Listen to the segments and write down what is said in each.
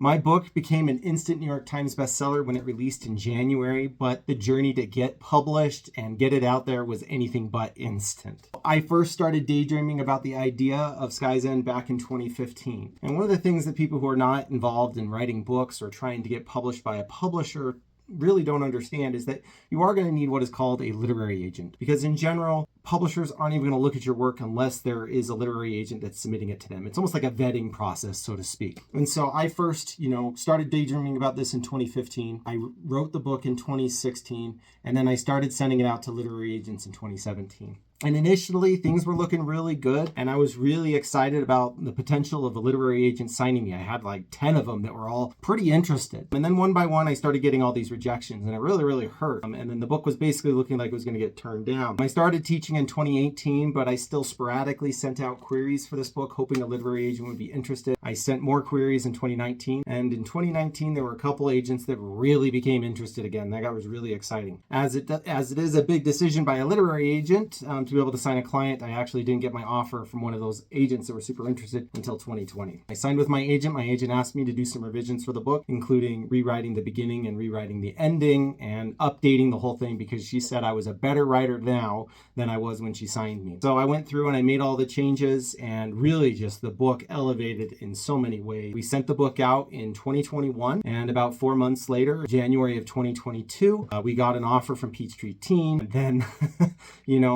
My book became an instant New York Times bestseller when it released in January, but the journey to get published and get it out there was anything but instant. I first started daydreaming about the idea of Sky's End back in 2015. And one of the things that people who are not involved in writing books or trying to get published by a publisher really don't understand is that you are going to need what is called a literary agent, because in general, publishers aren't even going to look at your work unless there is a literary agent that's submitting it to them. It's almost like a vetting process, so to speak. And so I first, started daydreaming about this in 2015. I wrote the book in 2016, and then I started sending it out to literary agents in 2017. And initially, things were looking really good, and I was really excited about the potential of a literary agent signing me. I had like 10 of them that were all pretty interested. And then one by one, I started getting all these rejections, and it really, really hurt. And then the book was basically looking like it was going to get turned down. I started teaching in 2018, but I still sporadically sent out queries for this book, hoping a literary agent would be interested. I sent more queries in 2019, and in 2019, there were a couple agents that really became interested again. That was really exciting. As it is a big decision by a literary agent to be able to sign a client, I actually didn't get my offer from one of those agents that were super interested until 2020. I signed with my agent. My agent asked me to do some revisions for the book, including rewriting the beginning and rewriting the ending and updating the whole thing, because she said I was a better writer now than I was when she signed me. So I went through and I made all the changes, and really just the book elevated in so many ways. We sent the book out in 2021, and about 4 months later, January of 2022, we got an offer from Peachtree Teen. And then,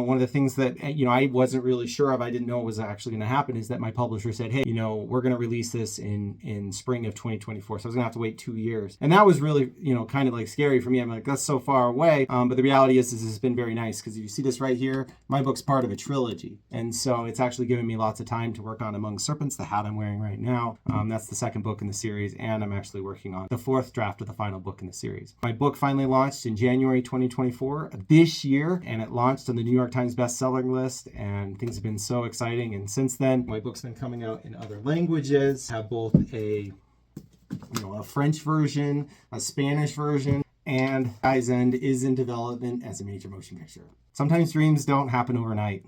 one of the things that, I wasn't really sure of, I didn't know was actually going to happen, is that my publisher said, hey, we're going to release this in spring of 2024. So I was going to have to wait 2 years. And that was really, kind of like scary for me. I'm like, that's so far away. But the reality is it's been very nice, because if you see this right here, my book's part of a trilogy. And so it's actually given me lots of time to work on Among Serpents, the hat I'm wearing right now. That's the second book in the series, and I'm actually working on the fourth draft of the final book in the series. My book finally launched in January 2024 this year, and it launched on the New York Times bestselling list, and things have been so exciting. And since then, my book's been coming out in other languages. I have both a French version, a Spanish version, and Sky's End is in development as a major motion picture. Sometimes dreams don't happen overnight.